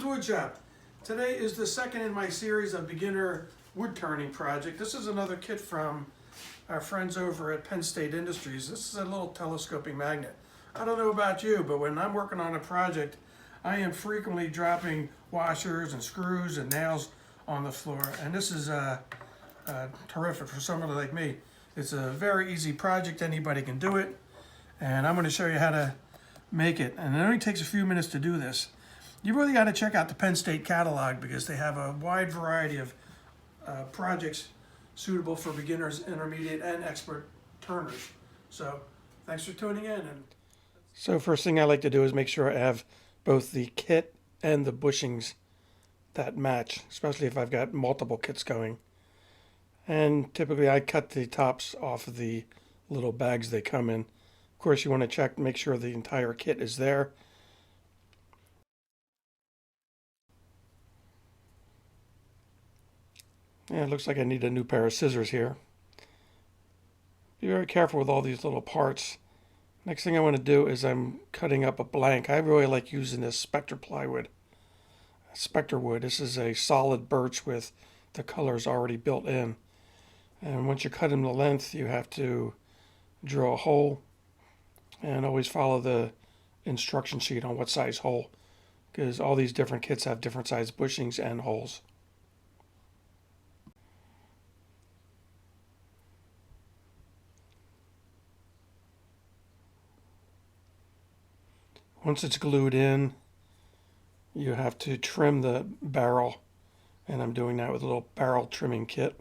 Welcome to Woodshop. Today is the second in my series of beginner wood turning project. This is another kit from our friends over at Penn State Industries. This is a little telescoping magnet. I don't know about you, but when I'm working on a project, I am frequently dropping washers and screws and nails on the floor. And this is terrific for someone like me. It's a very easy project. Anybody can do it. And I'm going to show you how to make it. And it only takes a few minutes to do this. You really got to check out the Penn State catalog because they have a wide variety of projects suitable for beginners, intermediate, and expert turners. So thanks for tuning in. So first thing I like to do is make sure I have both the kit and the bushings that match, especially if I've got multiple kits going. And typically I cut the tops off of the little bags they come in. Of course, you want to check, make sure the entire kit is there. Yeah, it looks like I need a new pair of scissors here. Be very careful with all these little parts. Next thing I want to do is I'm cutting up a blank. I really like using this Spectre plywood. Spectre wood. This is a solid birch with the colors already built in. And once you cut them to length, you have to drill a hole and always follow the instruction sheet on what size hole, because all these different kits have different size bushings and holes. Once it's glued in, you have to trim the barrel, and I'm doing that with a little barrel trimming kit.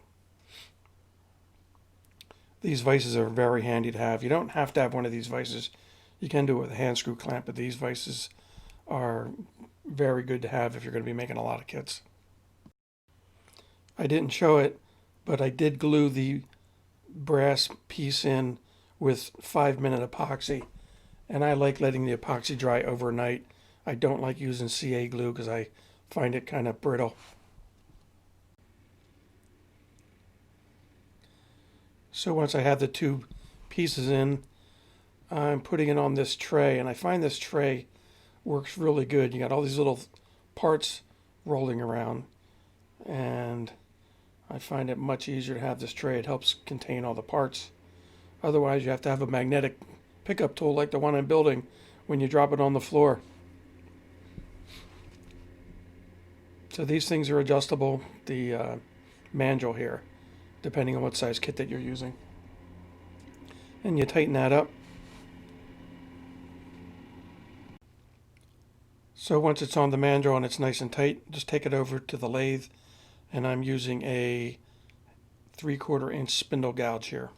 These vices are very handy to have. You don't have to have one of these vices. You can do it with a hand screw clamp, but these vices are very good to have if you're going to be making a lot of kits. I didn't show it, but I did glue the brass piece in with 5-minute epoxy. And I like letting the epoxy dry overnight. I don't like using CA glue because I find it kind of brittle. So once I have the two pieces in, I'm putting it on this tray, and I find this tray works really good. You got all these little parts rolling around, and I find it much easier to have this tray. It helps contain all the parts. Otherwise, you have to have a magnetic pickup tool like the one I'm building when you drop it on the floor. So these things are adjustable, the mandrel here, depending on what size kit that you're using. And you tighten that up. So once it's on the mandrel and it's nice and tight, just take it over to the lathe, and I'm using a 3/4 inch spindle gouge here.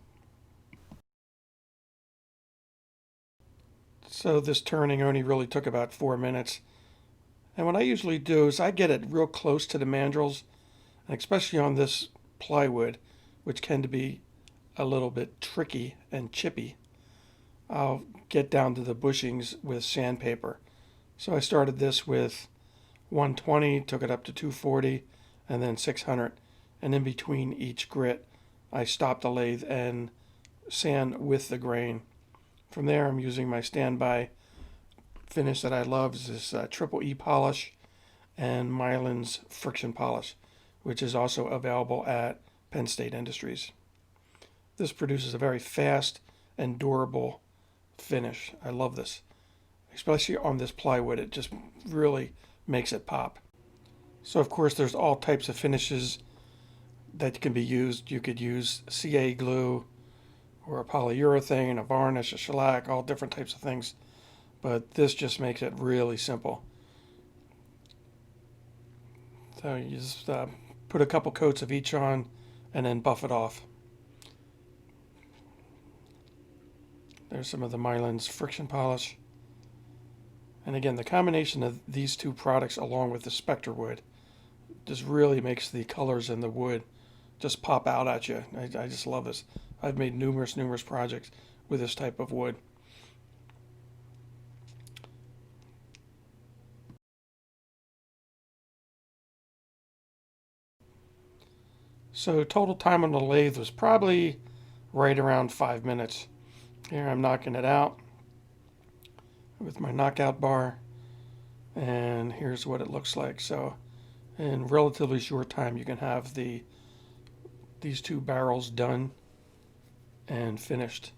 So this turning only really took about 4 minutes. And what I usually do is I get it real close to the mandrels, and especially on this plywood, which can be a little bit tricky and chippy, I'll get down to the bushings with sandpaper. So I started this with 120, took it up to 240, and then 600. And in between each grit, I stop the lathe and sand with the grain. From there, I'm using my standby finish that I love, is this triple E polish and Mylan's friction polish, which is also available at Penn State Industries. This produces a very fast and durable finish. I love this, especially on this plywood. It just really makes it pop. So of course, there's all types of finishes that can be used. You could use CA glue, or a polyurethane, a varnish, a shellac, all different types of things. But this just makes it really simple. So you just put a couple coats of each on and then buff it off. There's some of the Mylan's friction polish. And again, the combination of these two products along with the Spectre wood just really makes the colors in the wood just pop out at you. I just love this. I've made numerous projects with this type of wood. So total time on the lathe was probably right around 5 minutes. Here I'm knocking it out with my knockout bar. And here's what it looks like. So in relatively short time, you can have these two barrels done and finished.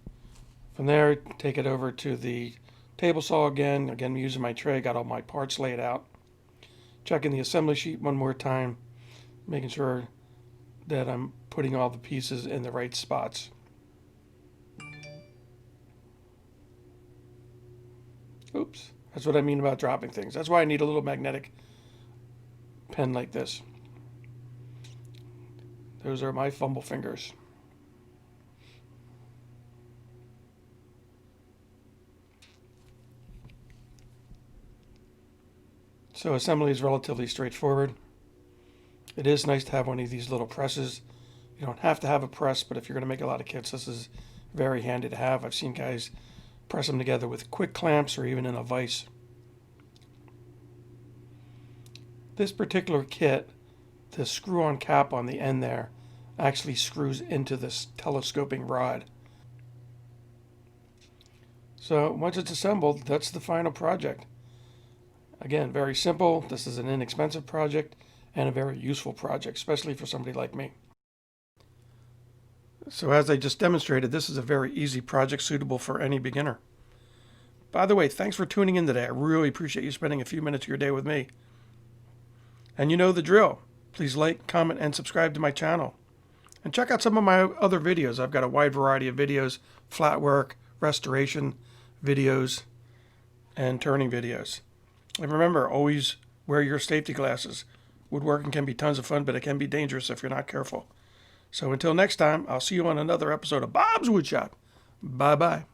From there, take it over to the table saw again. Again, using my tray, got all my parts laid out. Checking the assembly sheet one more time, making sure that I'm putting all the pieces in the right spots. Oops, that's what I mean about dropping things. That's why I need a little magnetic pen like this. Those are my fumble fingers. So assembly is relatively straightforward. It is nice to have one of these little presses. You don't have to have a press, but if you're going to make a lot of kits, this is very handy to have. I've seen guys press them together with quick clamps or even in a vise. This particular kit, the screw-on cap on the end there, actually screws into this telescoping rod. So once it's assembled, that's the final project. Again, very simple. This is an inexpensive project and a very useful project, especially for somebody like me. So as I just demonstrated, this is a very easy project suitable for any beginner. By the way, thanks for tuning in today. I really appreciate you spending a few minutes of your day with me. And you know the drill. Please like, comment, and subscribe to my channel. And check out some of my other videos. I've got a wide variety of videos, flat work, restoration videos, and turning videos. And remember, always wear your safety glasses. Woodworking can be tons of fun, but it can be dangerous if you're not careful. So until next time, I'll see you on another episode of Bob's Woodshop. Bye-bye.